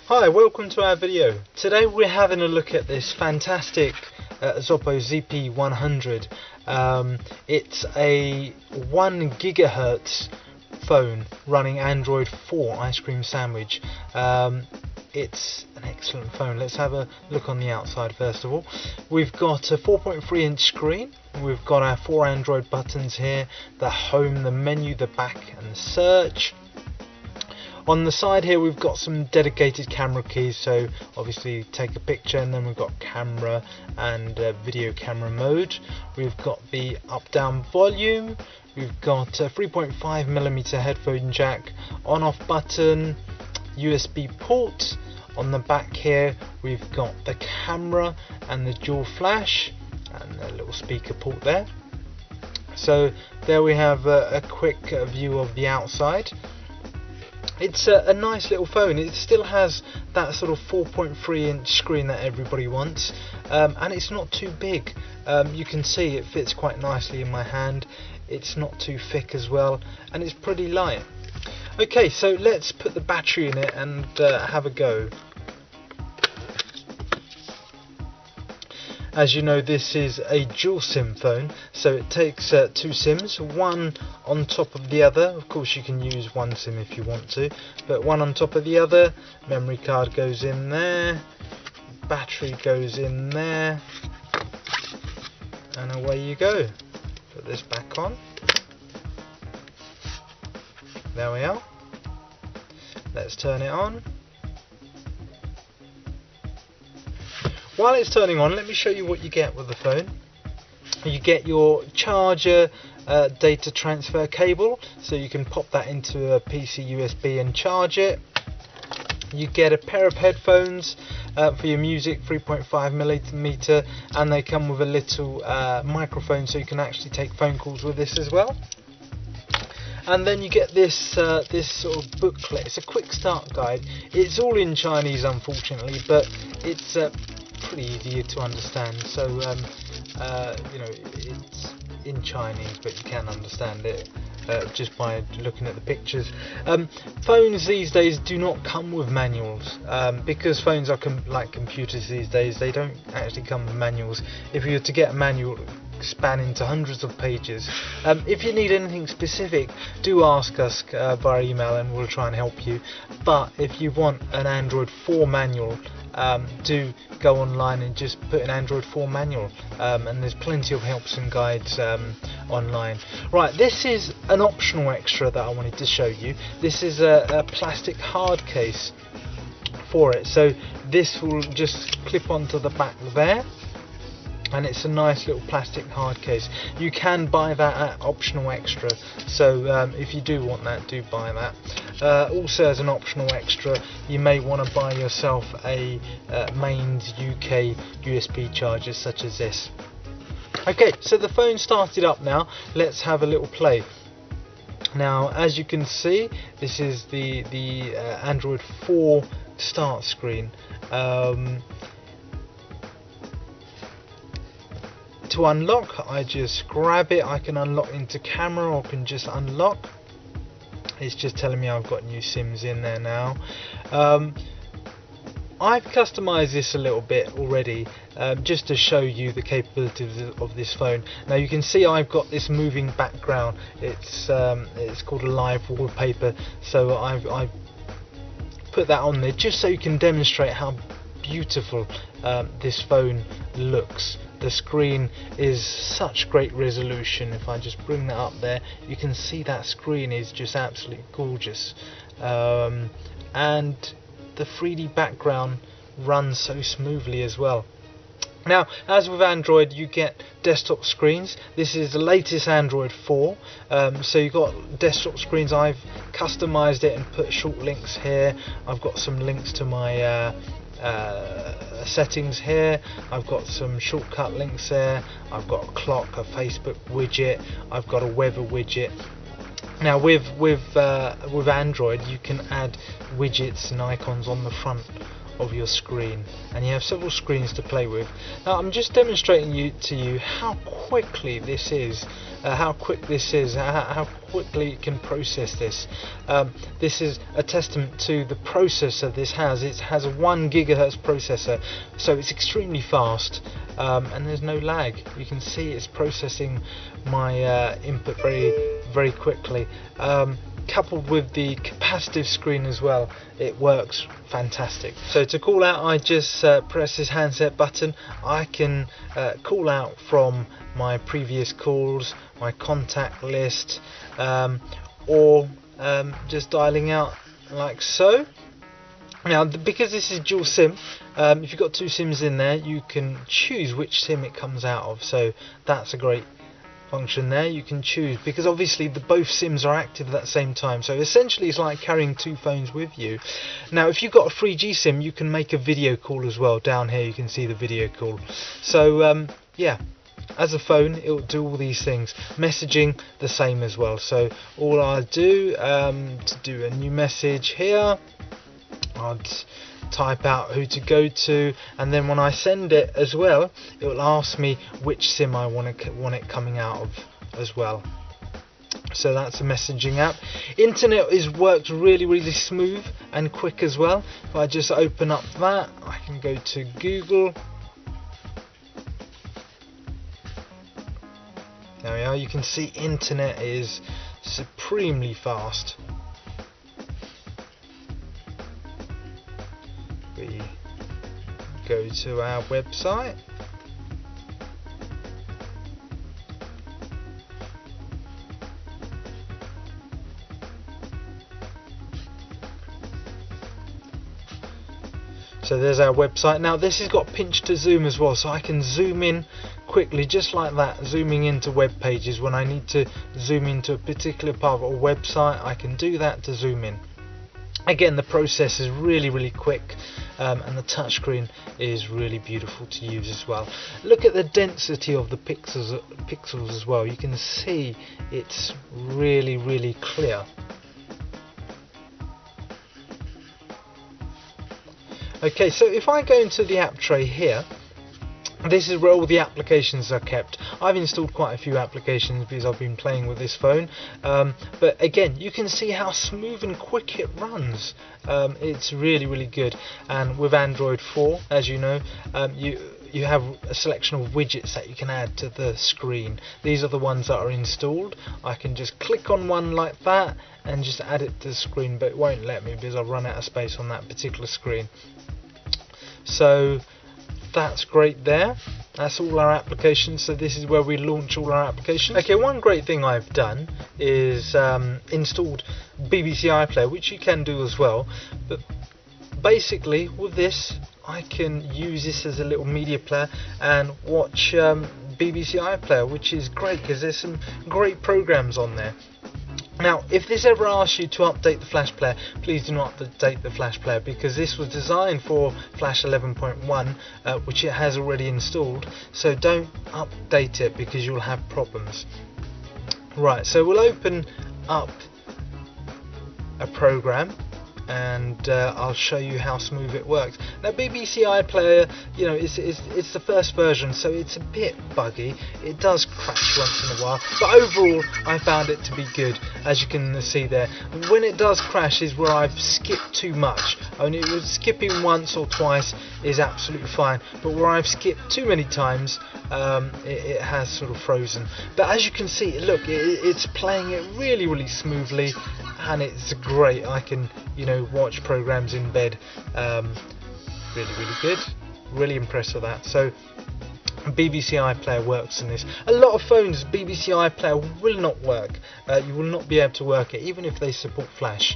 Hi, welcome to our video. Today we're having a look at this fantastic Zopo ZP100. It's a 1 GHz phone running Android 4 ice cream sandwich. It's an excellent phone. Let's have a look on the outside first of all. We've got a 4.3 inch screen. We've got our 4 Android buttons here: the home, the menu, the back and the search. On the side here we've got some dedicated camera keys, so obviously take a picture, and then we've got camera and video camera mode. We've got the up down volume, we've got a 3.5mm headphone jack, on off button, USB port. On the back here we've got the camera and the dual flash and a little speaker port there. So there we have a quick view of the outside. It's a nice little phone. It still has that sort of 4.3 inch screen that everybody wants, and it's not too big. You can see it fits quite nicely in my hand. It's not too thick as well, and it's pretty light. Okay, so let's put the battery in it and have a go. As you know, this is a dual SIM phone, so it takes 2 SIMs, one on top of the other. Of course you can use one SIM if you want to, but one on top of the other. Memory card goes in there, battery goes in there, and away you go. Put this back on. There we are. Let's turn it on. While it's turning on, let me show you what you get with the phone. You get your charger data transfer cable, so you can pop that into a PC USB and charge it. You get a pair of headphones for your music, 3.5mm, and they come with a little microphone, so you can actually take phone calls with this as well. And then you get this this sort of booklet. It's a quick start guide. It's all in Chinese, unfortunately, but it's pretty easy to understand. So you know, it's in Chinese, but you can understand it just by looking at the pictures. Phones these days do not come with manuals, because phones are like computers these days. They don't actually come with manuals. If you were to get a manual, span into hundreds of pages. If you need anything specific, do ask us via email and we'll try and help you. But if you want an Android 4 manual, do go online and just put an Android 4 manual, and there's plenty of helps and guides online. Right, this is an optional extra that I wanted to show you. This is a plastic hard case for it, so this will just clip onto the back there, and it's a nice little plastic hard case. You can buy that at optional extra, so if you do want that, do buy that. Also, as an optional extra, you may want to buy yourself a mains UK USB charger such as this. Okay, so the phone started up now. Let's have a little play. Now, as you can see, this is the Android 4 start screen. To unlock, I just grab it. I can unlock into camera, or can just unlock. It's just telling me I've got new SIMs in there now. I've customized this a little bit already, just to show you the capabilities of this phone. Now you can see I've got this moving background. It's called a live wallpaper, so I've put that on there just so you can demonstrate how beautiful this phone looks. The screen is such great resolution. If I just bring that up there, you can see that screen is just absolutely gorgeous, and the 3D background runs so smoothly as well. Now, as with Android, you get desktop screens. This is the latest Android 4, so you've got desktop screens. I've customized it and put short links here. I've got some links to my settings here. I've got some shortcut links there. I've got a clock, a Facebook widget. I've got a weather widget. Now with Android, you can add widgets and icons on the front of your screen, and you have several screens to play with. Now I'm just demonstrating to you how quickly this is, how quickly it can process this. This is a testament to the processor this has. It has a 1 gigahertz processor, so it's extremely fast, and there's no lag. You can see it's processing my input very quickly. Coupled with the capacitive screen as well, it works fantastic. So to call out, I just press this handset button. I can call out from my previous calls, my contact list, or just dialing out like so. Now, because this is dual SIM, if you've got 2 SIMs in there, you can choose which SIM it comes out of. So that's a great function there. You can choose, because obviously both SIMs are active at the same time, so essentially it's like carrying 2 phones with you. Now if you've got a 3G SIM, you can make a video call as well. Down here you can see the video call. So yeah, as a phone it will do all these things. Messaging the same as well. So all I do to do a new message here, I'd type out who to go to, and then when I send it as well, it will ask me which SIM I want it coming out of as well. So that's a messaging app. Internet works really smooth and quick as well. If I just open up that, I can go to Google. There we are. You can see internet is supremely fast. We go to our website. So there's our website. Now this has got pinch to zoom as well, so I can zoom in quickly just like that, zooming into web pages. When I need to zoom into a particular part of a website, I can do that to zoom in. Again, the process is really quick, and the touchscreen is really beautiful to use as well. Look at the density of the pixels as well. You can see it's really clear. Okay, so if I go into the app tray here, this is where all the applications are kept. I've installed quite a few applications because I've been playing with this phone, but again, you can see how smooth and quick it runs. It's really good. And with Android 4, as you know, you have a selection of widgets that you can add to the screen. These are the ones that are installed. I can just click on one like that and just add it to the screen, but it won't let me because I've run out of space on that particular screen. So that's great there. That's all our applications. So this is where we launch all our applications. Okay, one great thing I've done is installed BBC iPlayer, which you can do as well, but basically with this I can use this as a little media player and watch BBC iPlayer, which is great because there's some great programs on there. Now, if this ever asks you to update the Flash Player, please do not update the Flash Player, because this was designed for Flash 11.1, which it has already installed, so don't update it because you'll have problems. Right, so we'll open up a program and I'll show you how smooth it works. Now BBC iPlayer, you know, it's the first version, so it's a bit buggy. It does crash once in a while, but overall I found it to be good. As you can see there, when it does crash is where I've skipped too much. Only skipping once or twice is absolutely fine, but where I've skipped too many times, it has sort of frozen. But as you can see, look, it's playing it really smoothly, and it's great. I can, you know, watch programs in bed. Really good. Really impressed with that. So BBC iPlayer works in this. A lot of phones, BBC iPlayer will not work. You will not be able to work it, even if they support Flash.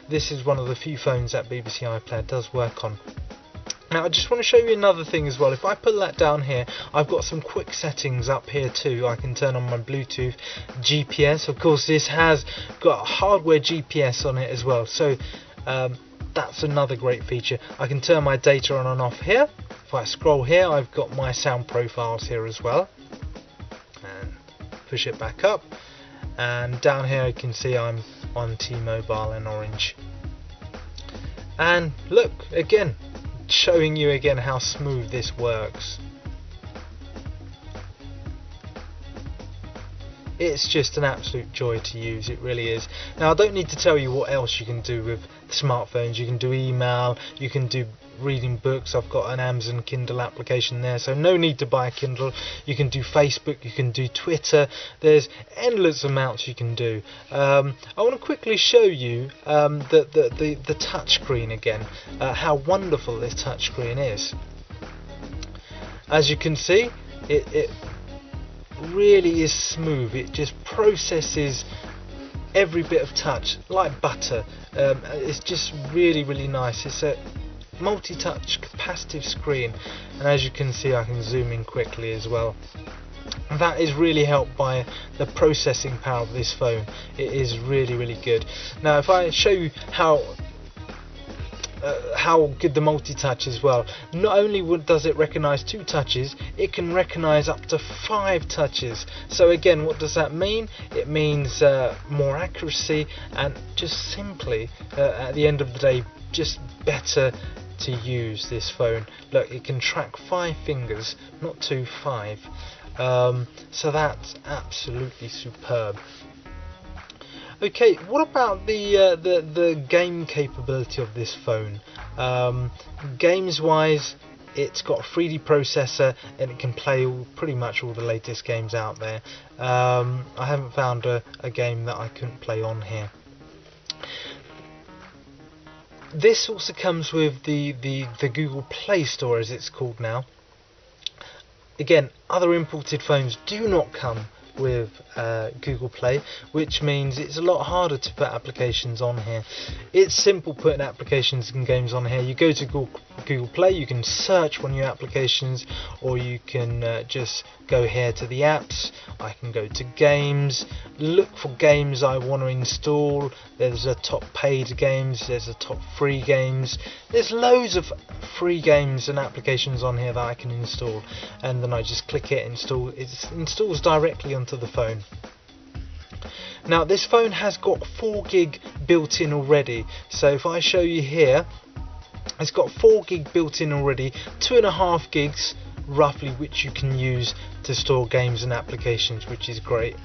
This is one of the few phones that BBC iPlayer does work on. Now I just want to show you another thing as well. If I put that down here, I've got some quick settings up here too. I can turn on my Bluetooth, GPS. Of course, this has got hardware GPS on it as well, so that's another great feature. I can turn my data on and off here. If I scroll here, I've got my sound profiles here as well, and push it back up, and down here you can see I'm on T-Mobile and Orange. And look, again, showing you again how smooth this works. It's just an absolute joy to use, it really is. Now I don't need to tell you what else you can do with smartphones. You can do email, you can do reading books. I've got an Amazon Kindle application there, so no need to buy a Kindle. You can do Facebook, you can do Twitter. There's endless amounts you can do. I want to quickly show you the touchscreen again, how wonderful this touchscreen is. As you can see, it really is smooth. It just processes every bit of touch like butter. It's just really nice. It's a multi-touch capacitive screen, and as you can see, I can zoom in quickly as well. That is really helped by the processing power of this phone. It is really good. Now if I show you how good the multi-touch as well, not only does it recognize 2 touches, it can recognize up to 5 touches. So again, what does that mean? It means more accuracy, and just simply at the end of the day, just better to use this phone. Look, it can track 5 fingers, not 2, 5. So that's absolutely superb. Okay, what about the game capability of this phone? Games wise, it's got a 3D processor and it can play pretty much all the latest games out there. I haven't found a game that I couldn't play on here. This also comes with the Google Play Store, as it's called now. Again, other imported phones do not come with Google Play, which means it's a lot harder to put applications on here. It's simple putting applications and games on here. You go to Google Play, you can search one of your applications, or you can just go here to the apps. I can go to games, look for games I want to install. There's a top paid games, there's a top free games. There's loads of free games and applications on here that I can install, and then I just click it, install. It installs directly onto the phone. Now this phone has got 4 gig built in already, so if I show you here, it's got 4 gig built in already, 2.5 gigs roughly, which you can use to store games and applications, which is great.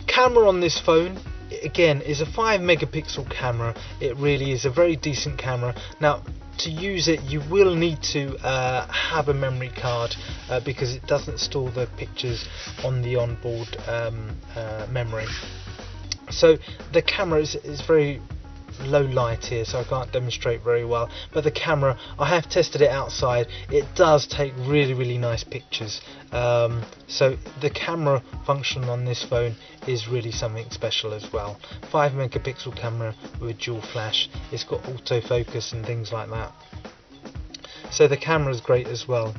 Camera on this phone, again, is a 5 megapixel camera. It really is a very decent camera. Now to use it, you will need to have a memory card because it doesn't store the pictures on the onboard memory. So the camera is very low light here, so I can't demonstrate very well, but the camera, I have tested it outside, it does take really nice pictures. So the camera function on this phone is really something special as well. 5 megapixel camera with dual flash, it's got autofocus and things like that, so the camera is great as well.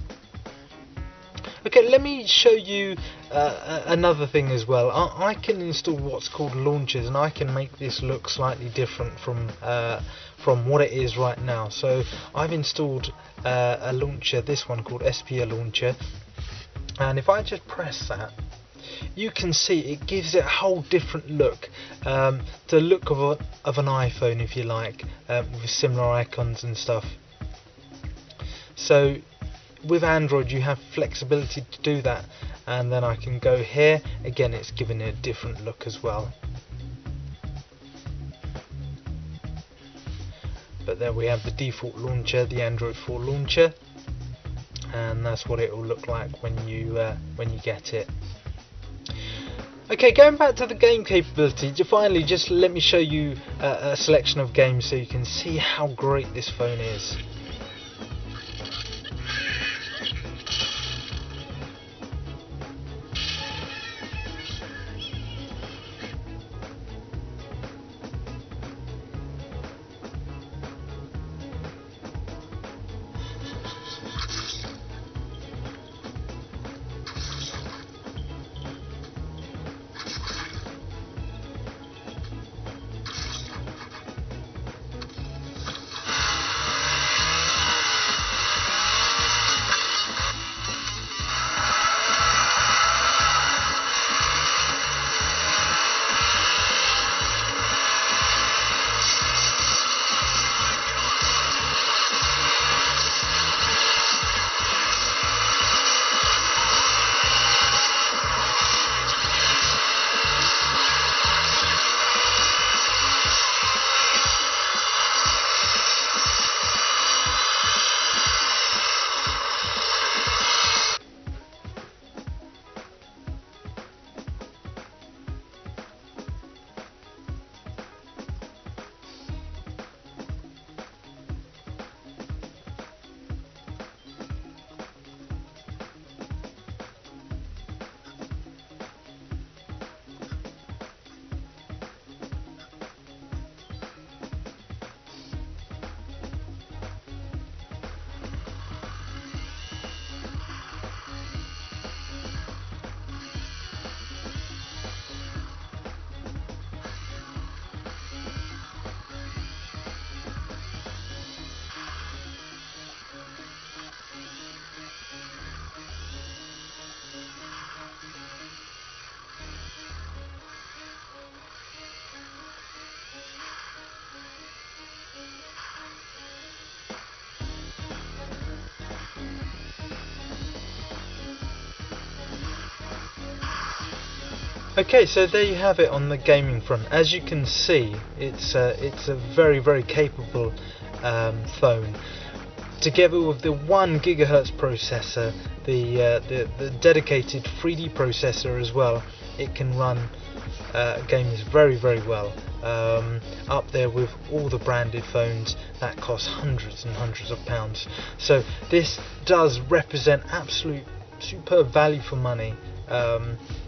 Okay, let me show you another thing as well. I can install what's called launchers, and I can make this look slightly different from what it is right now. So I've installed a launcher, this one called SPA launcher, and if I just press that, you can see it gives it a whole different look, the look of an iPhone, if you like, with similar icons and stuff. So with Android you have flexibility to do that, and then I can go here again, it's giving it a different look as well. But there we have the default launcher, the Android 4 launcher, and that's what it will look like when you get it. Okay, going back to the game capability, finally just let me show you a selection of games so you can see how great this phone is. Okay, so there you have it on the gaming front. As you can see, it's a very capable phone. Together with the 1 GHz processor, the dedicated 3D processor as well, it can run games very well. Up there with all the branded phones that cost hundreds and hundreds of pounds. So this does represent absolute superb value for money,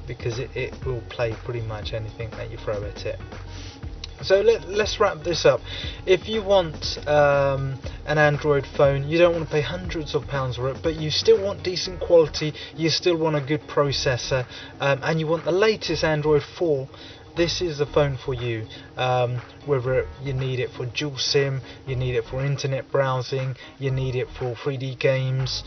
because it will play pretty much anything that you throw at it. So let's wrap this up. If you want an Android phone, you don't want to pay hundreds of pounds for it, but you still want decent quality, you still want a good processor, and you want the latest Android 4, this is the phone for you. Whether you need it for dual SIM, you need it for internet browsing, you need it for 3D games,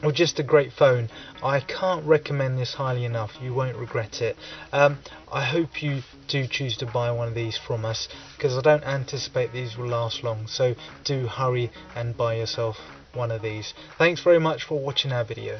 or just a great phone, I can't recommend this highly enough. You won't regret it. I hope you do choose to buy one of these from us, because I don't anticipate these will last long, so do hurry and buy yourself one of these. Thanks very much for watching our video.